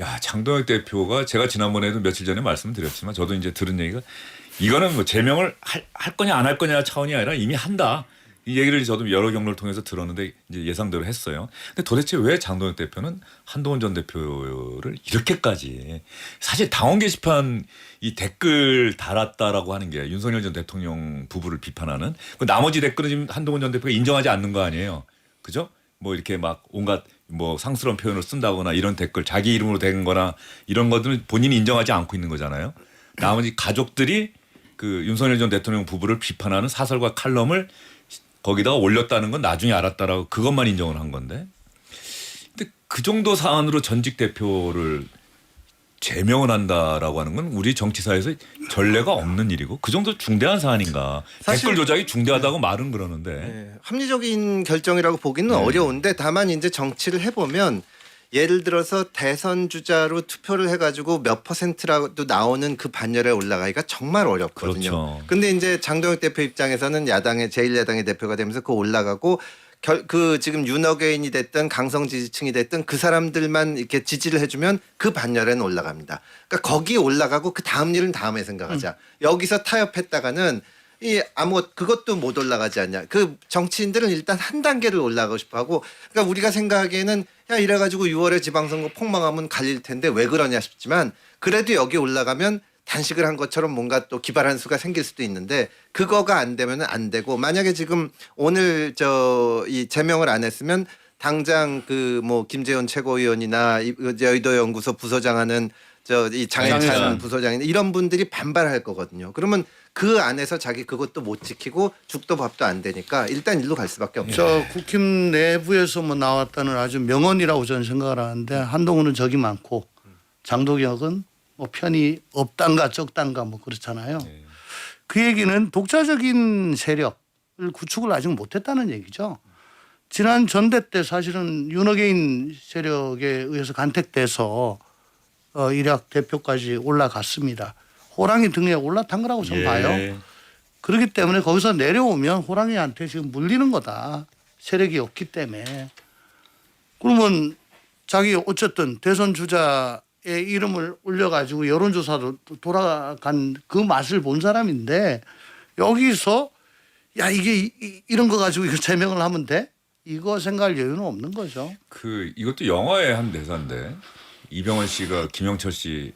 야, 장동혁 대표가 제가 지난번에도 며칠 전에 말씀드렸지만 저도 이제 들은 얘기가 이거는 뭐 제명을 할 거냐 안 할 거냐 차원이 아니라 이미 한다. 이 얘기를 저도 여러 경로를 통해서 들었는데 이제 예상대로 했어요. 근데 도대체 왜 장동혁 대표는 한동훈 전 대표를 이렇게까지 사실 당원 게시판 이 댓글 달았다라고 하는 게 윤석열 전 대통령 부부를 비판하는 그 나머지 댓글은 지금 한동훈 전 대표가 인정하지 않는 거 아니에요. 그죠? 뭐 이렇게 막 온갖 뭐 상스러운 표현을 쓴다거나 이런 댓글 자기 이름으로 된 거나 이런 것들은 본인이 인정하지 않고 있는 거잖아요. 나머지 가족들이 그 윤석열 전 대통령 부부를 비판하는 사설과 칼럼을 거기다가 올렸다는 건 나중에 알았다라고 그것만 인정을 한 건데. 근데 그 정도 사안으로 전직 대표를 제명을 한다라고 하는 건 우리 정치사에서 전례가 없는 일이고 그 정도 중대한 사안인가. 사실- 댓글 조작이 중대하다고 말은 그러는데. 네, 합리적인 결정이라고 보기는 네. 어려운데 다만 이제 정치를 해보면 예를 들어서 대선 주자로 투표를 해가지고 몇 %라도 나오는 그 반열에 올라가기가 정말 어렵거든요. 그렇죠. 근데 이제 장동혁 대표 입장에서는 야당의 제1야당의 대표가 되면서 그 올라가고 그 지금 윤어게인이 됐든 강성 지지층이 됐든 그 사람들만 이렇게 지지를 해주면 그 반열에는 올라갑니다. 그러니까 거기 올라가고 그 다음 일은 다음에 생각하자. 여기서 타협했다가는 이 그것도 못 올라가지 않냐. 그 정치인들은 일단 한 단계를 올라가고 싶어하고, 그러니까 우리가 생각하기에는 야 이래가지고 6월에 지방선거 폭망하면 갈릴 텐데 왜 그러냐 싶지만 그래도 여기 올라가면 단식을 한 것처럼 뭔가 또 기발한 수가 생길 수도 있는데 그거가 안 되면은 안 되고 만약에 지금 오늘 이 제명을 안 했으면 당장 그 뭐 김재원 최고위원이나 여의도 연구소 부소장하는 이 장해찬 장해찬. 부소장이나 이런 분들이 반발할 거거든요. 그러면 그 안에서 자기 그것도 못 지키고 죽도 밥도 안 되니까 일단 일로 갈 수밖에 없죠. 저 국힘 내부에서 뭐 나왔다는 아주 명언이라고 저는 생각을 하는데 한동훈은 적이 많고 장동혁은 뭐 편이 없단가 적단가 뭐 그렇잖아요. 그 얘기는 독자적인 세력을 구축을 아직 못했다는 얘기죠. 지난 전대 때 사실은 윤어게인 세력에 의해서 간택돼서 일약 대표까지 올라갔습니다. 호랑이 등에 올라탄 거라고 저는 봐요. 그렇기 때문에 거기서 내려오면 호랑이한테 지금 물리는 거다. 세력이 없기 때문에. 그러면 자기 어쨌든 대선 주자의 이름을 올려가지고 여론조사도 돌아간 그 맛을 본 사람인데 여기서 야 이게 이런 거 가지고 이거 제명을 하면 돼? 이거 생각할 여유는 없는 거죠. 그 이것도 영화의 한 대사인데 이병헌 씨가 김영철 씨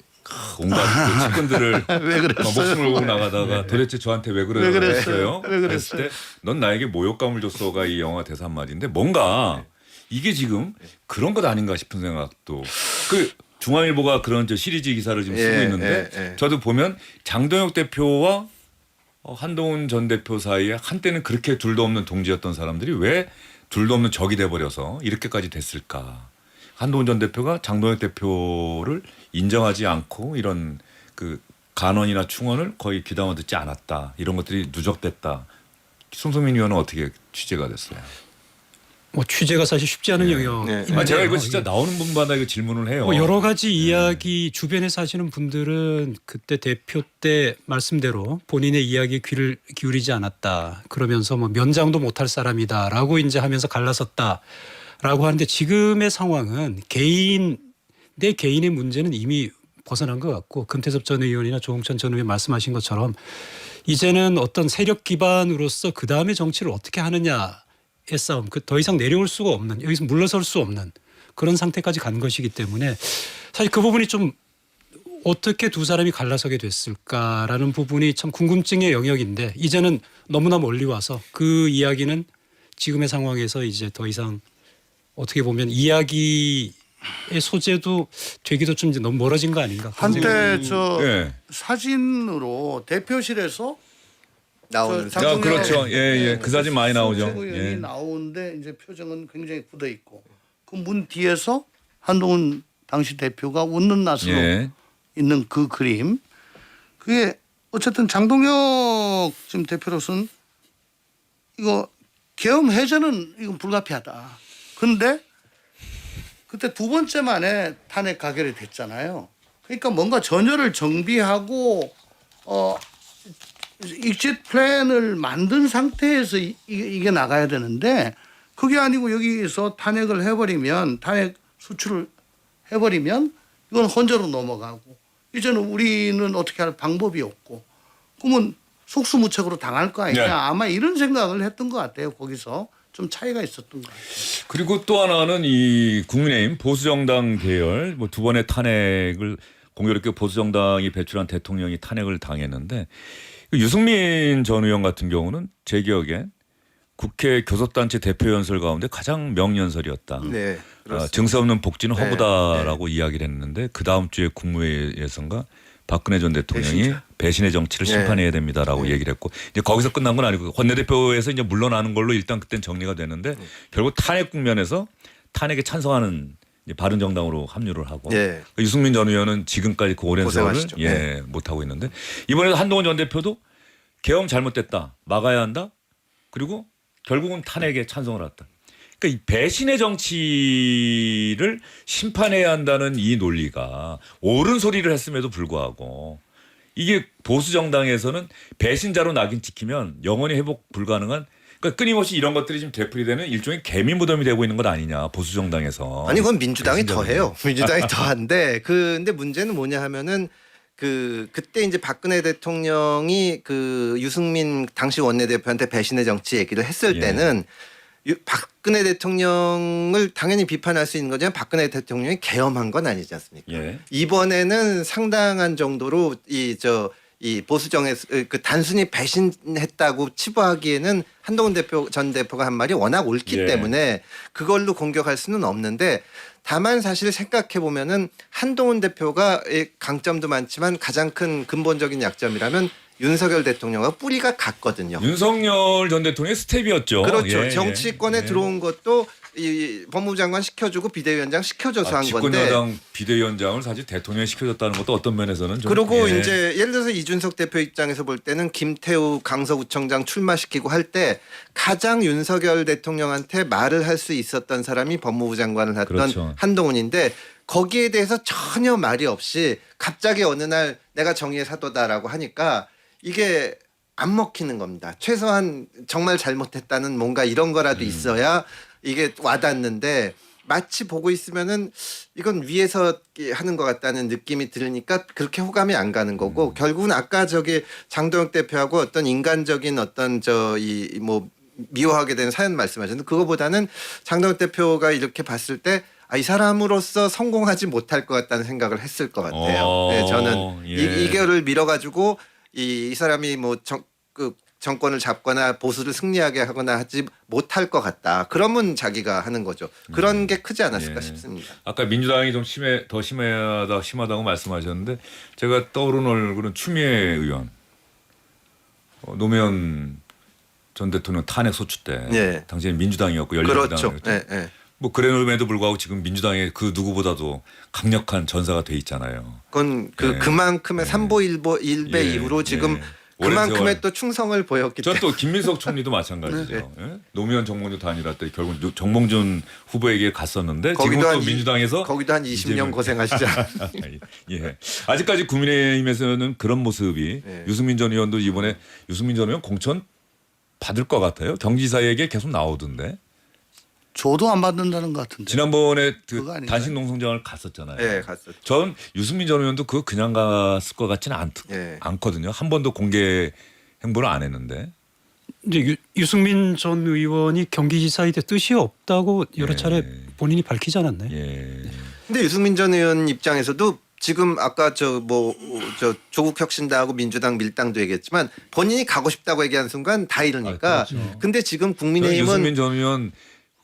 온갖 그 측근들을 왜 그랬어요? 목숨을 걸고 나가다가 도대체 저한테 왜 왜 그랬어요? 그랬어요? 왜 그랬어요? 그랬을 때 넌 나에게 모욕감을 줬어가 이 영화 대사 한마디인데 뭔가 이게 지금 그런 것 아닌가 싶은 생각도 그 중앙일보가 그런 저 시리즈 기사를 지금 쓰고 있는데 저도 보면 장동혁 대표와 한동훈 전 대표 사이에 한때는 그렇게 둘도 없는 동지였던 사람들이 왜 둘도 없는 적이 돼버려서 이렇게까지 됐을까? 한동훈 전 대표가 장동혁 대표를 인정하지 않고 이런 그 간언이나 충언을 거의 귀담아 듣지 않았다. 이런 것들이 누적됐다. 송성민 의원은 어떻게 취재가 됐어요? 뭐 취재가 사실 쉽지 않은 영역인데 아, 제가 이거 진짜 나오는 분마다 이거 질문을 해요. 뭐 여러 가지 이야기 주변에 사시는 분들은 그때 대표 때 말씀대로 본인의 이야기에 귀를 기울이지 않았다. 그러면서 뭐 면장도 못할 사람이다라고 이제 하면서 갈라섰다라고 하는데 지금의 상황은 내 개인의 문제는 이미 벗어난 것 같고 금태섭 전 의원이나 조홍천 전 의원 말씀하신 것처럼 이제는 어떤 세력 기반으로서 그 다음에 정치를 어떻게 하느냐. 싸움, 더 이상 내려올 수가 없는 여기서 물러설 수 없는 그런 상태까지 간 것이기 때문에 사실 그 부분이 좀 어떻게 두 사람이 갈라서게 됐을까라는 부분이 참 궁금증의 영역인데 이제는 너무나 멀리 와서 그 이야기는 지금의 상황에서 이제 더 이상 어떻게 보면 이야기의 소재도 되기도 좀 이제 너무 멀어진 거 아닌가. 한때 저 예. 사진으로 대표실에서 나오는 저 장동혁 그렇죠. 예. 그 사진 많이 나오죠. 최고위원이 예. 나오는데 이제 표정은 굉장히 굳어 있고 그 문 뒤에서 한동훈 당시 대표가 웃는 낯으로 예. 있는 그 그림 그게 어쨌든 장동혁 지금 대표로서는 이거 계엄 해제는 이건 불가피하다. 그런데 그때 두 번째 만에 탄핵 가결이 됐잖아요. 그러니까 뭔가 전열을 정비하고 익짓 플랜을 만든 상태에서 이게 나가야 되는데 그게 아니고 여기서 탄핵을 해버리면 탄핵 수출을 해버리면 이건 헌재로 넘어가고 이제는 우리는 어떻게 할 방법이 없고 그러면 속수무책으로 당할 거 아니냐. 네. 아마 이런 생각을 했던 것 같아요. 거기서 좀 차이가 있었던 것 같아요. 그리고 또 하나는 이 국민의힘 보수정당 계열 뭐 두 번의 탄핵을 공교롭게 보수정당이 배출한 대통령이 탄핵을 당했는데 유승민 전 의원 같은 경우는 제 기억에 국회 교섭단체 대표연설 가운데 가장 명연설이었다. 네, 그렇습니다. 증세 없는 복지는 네, 허구다라고 이야기를 했는데 그 다음 주에 국무회의에선가 박근혜 전 대통령이 배신자. 배신의 정치를 네. 심판해야 됩니다라고 얘기를 했고 이제 거기서 끝난 건 아니고 원내대표에서 이제 물러나는 걸로 일단 그땐 정리가 됐는데 결국 탄핵 국면에서 탄핵에 찬성하는 이제 바른정당으로 합류를 하고 예. 유승민 전 의원은 지금까지 그 오랜 세월을 고생하시죠. 네. 못 하고 있는데 이번에도 한동훈 전 대표도 계엄 잘못됐다 막아야 한다 그리고 결국은 탄핵에 찬성을 했다. 그러니까 이 배신의 정치를 심판해야 한다는 이 논리가 옳은 소리를 했음에도 불구하고 이게 보수 정당에서는 배신자로 낙인 찍히면 영원히 회복 불가능한 그러니까 끊임없이 이런 것들이 지금 되풀이되는 일종의 개미 무덤이 되고 있는 것 아니냐 보수 정당에서. 아니 그건 민주당이 더 배신자들이. 해요. 민주당이 더 한데 근데 문제는 뭐냐 하면은 그때 이제 박근혜 대통령이 그 유승민 당시 원내대표한테 배신의 정치 얘기를 했을 예. 때는 박근혜 대통령을 당연히 비판할 수 있는 거지만 박근혜 대통령이 계엄한 건 아니지 않습니까? 예. 이번에는 상당한 정도로 이 보수정에서 그 단순히 배신했다고 치부하기에는 한동훈 전 대표가 한 말이 워낙 옳기 예. 때문에 그걸로 공격할 수는 없는데 다만 사실 생각해 보면은 한동훈 대표가 강점도 많지만 가장 큰 근본적인 약점이라면 윤석열 대통령과 뿌리가 같거든요. 윤석열 전 대통령의 스텝이었죠. 그렇죠. 예, 정치권에 예. 들어온 것도 이 법무부 장관 시켜주고 비대위원장 시켜줘서 한 건데. 집권여당 비대위원장을 사실 대통령이 시켜줬다는 것도 어떤 면에서는 좀. 그리고 예. 이제 예를 들어서 이준석 대표 입장에서 볼 때는 김태우 강서구청장 출마시키고 할 때 가장 윤석열 대통령한테 말을 할 수 있었던 사람이 법무부 장관을 했던 그렇죠. 한동훈인데 거기에 대해서 전혀 말이 없이 갑자기 어느 날 내가 정의의 사도다라고 하니까 이게 안 먹히는 겁니다. 최소한 정말 잘못했다는 뭔가 이런 거라도 있어야 이게 와닿는데 마치 보고 있으면은 이건 위에서 하는 것 같다는 느낌이 들으니까 그렇게 호감이 안 가는 거고 결국은 아까 장도영 대표하고 어떤 인간적인 어떤 미워하게 된 사연 말씀하셨는데 그거보다는 장도영 대표가 이렇게 봤을 때 이 사람으로서 성공하지 못할 것 같다는 생각을 했을 것 같아요. 네, 저는 예. 이거를 밀어가지고 이 사람이 정권을 잡거나 보수를 승리하게 하거나 하지 못할 것 같다. 그러면 자기가 하는 거죠. 그런 게 크지 않았을까 예. 싶습니다. 아까 민주당이 좀 더 심하다고 말씀하셨는데 제가 떠오르는 얼굴은 추미애 의원, 노무현 전 대통령 탄핵 소추 때 예. 당시에 민주당이었고 열린민주당. 그렇죠. 네, 네. 뭐 그럼에도 불구하고 지금 민주당의 그 누구보다도 강력한 전사가 돼 있잖아요. 그건 예. 그만큼의 삼보 일배 예. 이후로 지금 예. 오랜 그만큼의 세월. 또 충성을 보였기 전 때문에. 또 김민석 총리도 마찬가지죠. 예? 노무현 정몽준 단일화 때 결국 정몽준 후보에게 갔었는데 지금 또 민주당에서 거기도 한 20년 고생하시지 않아요? 예. 아직까지 국민의힘에서는 그런 모습이 예. 유승민 전 의원도 이번에 유승민 전 의원 공천 받을 것 같아요. 경기지사에게 계속 나오던데. 저도 안 받는다는 것 같은데. 지난번에 그 그거 아닌가요? 단식 농성장을 갔었잖아요. 네, 갔었죠. 전 유승민 전 의원도 그거 그냥 갔을 것 같지는 예. 않거든요. 한 번도 공개 행보를 안 했는데. 이제 유승민 전 의원이 경기지사에 대해 뜻이 없다고 여러 차례 본인이 밝히지 않았나요? 예. 근데 유승민 전 의원 입장에서도 지금 아까 조국 혁신당하고 민주당 밀당도 얘기했지만 본인이 가고 싶다고 얘기한 순간 다 이러니까. 근데 지금 저는 국민의힘은 유승민 전 의원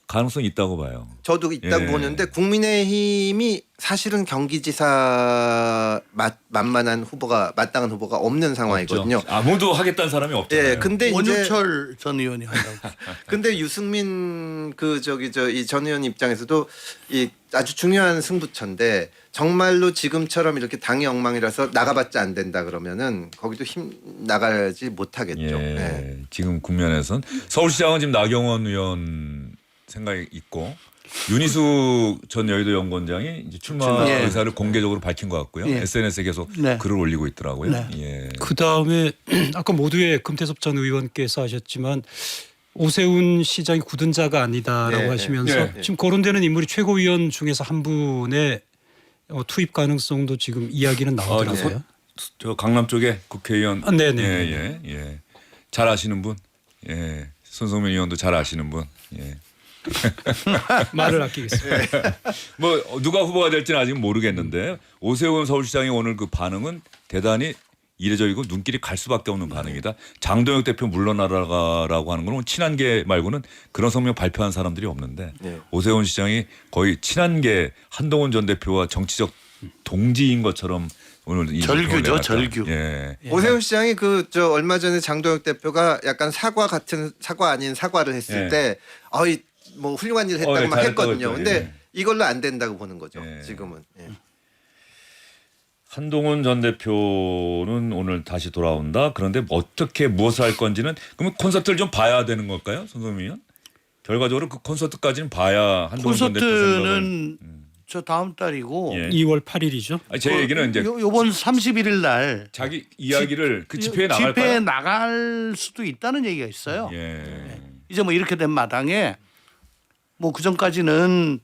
가능성이 있다고 봐요. 저도 있다고 예. 보는데 국민의힘이 사실은 경기지사 만만한 후보가 마땅한 후보가 없는 상황이거든요. 없죠. 아무도 하겠다는 사람이 없잖아요. 예, 근데 이제 원유철 전 의원이 한다고. 근데 유승민 이 전 의원 입장에서도 이 아주 중요한 승부처인데 정말로 지금처럼 이렇게 당이 엉망이라서 나가봤자 안 된다 그러면은 거기도 힘 나가지 못하겠죠. 예. 예. 지금 국면에선 서울시장은 지금 나경원 의원 생각이 있고 윤희수 전 여의도 연구원장이 이제 출마 예. 의사를 공개적으로 밝힌 것 같고요. 예. SNS에 계속 네. 글을 올리고 있더라고요. 네. 예. 그 다음에 아까 모두의 금태섭 전 의원께서 하셨지만 오세훈 시장이 굳은 자가 아니다라고 네, 하시면서 네. 지금 거론되는 인물이 최고위원 중에서 한 분의 투입 가능성도 지금 이야기는 나오더라고요. 저 강남 쪽에 국회의원. 아, 네네. 예. 잘 아시는 분. 예. 손성민 의원도 잘 아시는 분. 예. 말을 아끼겠습니다. 뭐 누가 후보가 될지는 아직 모르겠는데 오세훈 서울시장의 오늘 그 반응은 대단히 이례적이고 눈길이 갈 수밖에 없는 반응이다. 장동혁 대표 물러나라고 하는 건 친한계 말고는 그런 성명 발표한 사람들이 없는데 네. 오세훈 시장이 거의 친한계 한동훈 전 대표와 정치적 동지인 것처럼 오늘 이 절규죠, 발표를 내놨다. 절규. 예. 오세훈 시장이 그 저 얼마 전에 장동혁 대표가 약간 사과 같은 사과 아닌 사과를 했을 예. 때 어이 뭐 훌륭한 일 했다고 예, 막 잘했다고 했거든요. 했죠. 근데 예. 이걸로 안 된다고 보는 거죠. 예. 지금은. 예. 한동훈 전 대표는 오늘 다시 돌아온다. 그런데 어떻게 무엇을 할 건지는 그러면 콘서트를 좀 봐야 되는 걸까요, 손성민 의원? 결과적으로 그 콘서트까지는 봐야 한동훈 전 대표 생각은. 콘서트는 저 다음 달이고 예. 2월 8일이죠. 아니, 제 얘기는 이제 요번 31일 날 자기 이야기를 그 집회에 나갈까요? 집회에 나갈 수도 있다는 얘기가 있어요. 예. 이제 뭐 이렇게 된 마당에 뭐 그 전까지는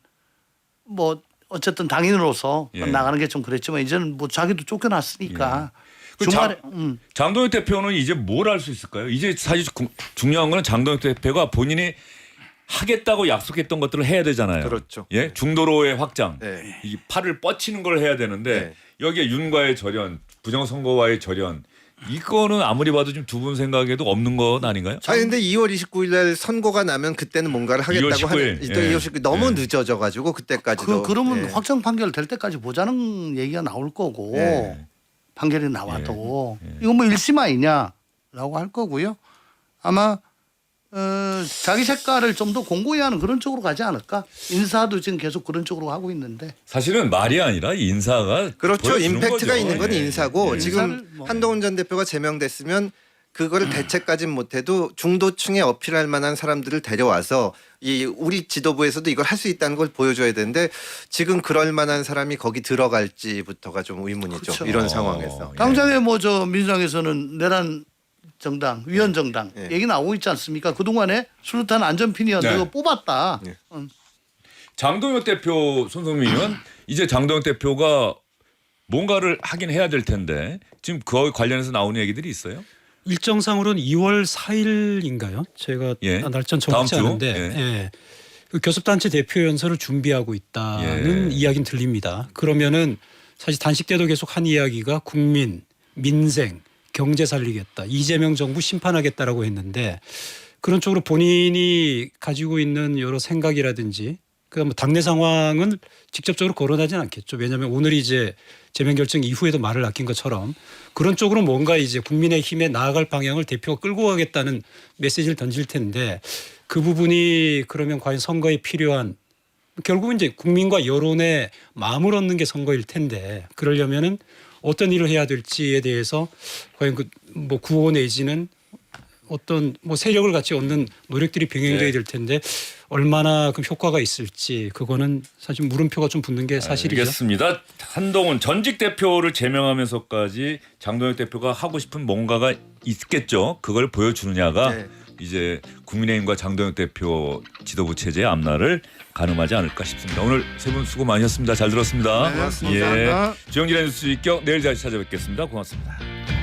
뭐 어쨌든 당인으로서 예. 나가는 게 좀 그랬지만 이제는 뭐 자기도 쫓겨났으니까 그 주말에 장동혁 대표는 이제 뭘 할 수 있을까요? 이제 사실 중요한 거는 장동혁 대표가 본인이 하겠다고 약속했던 것들을 해야 되잖아요. 그렇죠. 예, 중도로의 확장, 네. 이 팔을 뻗치는 걸 해야 되는데 네. 여기에 윤과의 절연, 부정선거와의 절연, 이거는 아무리 봐도 좀 두 분 생각에도 없는 건 아닌가요? 아니 근데 2월 29일 날 선거가 나면 그때는 뭔가를 2월 하겠다고 19일. 하는 이때 예. 2월 19일 너무 예. 늦어져 가지고 그때까지도 그러면 예. 확정 판결 될 때까지 보자는 얘기가 나올 거고 예. 판결이 나와도 이거 뭐 1심 아니냐라고 할 거고요. 아마 자기 색깔을 좀 더 공고히 하는 그런 쪽으로 가지 않을까? 인사도 지금 계속 그런 쪽으로 하고 있는데 사실은 말이 아니라 인사가 그렇죠. 보여주는 임팩트가 거죠. 있는 건 예. 인사고 예. 지금 인사를 뭐- 한동훈 전 대표가 제명됐으면 그거를 대책까지는 못해도 중도층에 어필할 만한 사람들을 데려와서 이 우리 지도부에서도 이걸 할 수 있다는 걸 보여줘야 되는데 지금 그럴 만한 사람이 거기 들어갈지부터가 좀 의문이죠. 그렇죠. 이런 상황에서. 예. 당장에 뭐 저 민주당에서는 내란 정당, 위헌 정당 예. 얘기 나오고 있지 않습니까? 그동안에 수류탄 안전핀이었는데 네. 그거 뽑았다. 예. 장동혁 대표, 손성민 의원 이제 장동혁 대표가 뭔가를 하긴 해야 될 텐데 지금 그와 관련해서 나오는 얘기들이 있어요? 일정상으로는 2월 4일인가요? 제가 예. 날짜는 다음 정확지 주? 않은데 예. 예. 그 교섭단체 대표 연설을 준비하고 있다는 예. 이야기는 들립니다. 그러면은 사실 단식 때도 계속 한 이야기가 국민, 민생, 경제 살리겠다. 이재명 정부 심판하겠다라고 했는데 그런 쪽으로 본인이 가지고 있는 여러 생각이라든지 그러니까 뭐 당내 상황은 직접적으로 거론하지는 않겠죠. 왜냐하면 오늘 이제 제명 결정 이후에도 말을 아낀 것처럼 그런 쪽으로 뭔가 이제 국민의힘에 나아갈 방향을 대표가 끌고 가겠다는 메시지를 던질 텐데 그 부분이 그러면 과연 선거에 필요한 결국은 이제 국민과 여론의 마음을 얻는 게 선거일 텐데 그러려면은 어떤 일을 해야 될지에 대해서 과연 그 뭐 구호 내지는 어떤 뭐 세력을 같이 얻는 노력들이 병행돼야 될 텐데 얼마나 그 효과가 있을지 그거는 사실 물음표가 좀 붙는 게 사실이죠. 알겠습니다. 한동훈 전직 대표를 제명하면서까지 장동혁 대표가 하고 싶은 뭔가가 있겠죠. 그걸 보여주느냐가 네. 이제 국민의힘과 장동혁 대표 지도부 체제의 앞날을 가늠하지 않을까 싶습니다. 오늘 세 분 수고 많으셨습니다. 잘 들었습니다. 네, 고맙습니다. 예. 주영진의 뉴스 입격 내일 다시 찾아뵙겠습니다. 고맙습니다.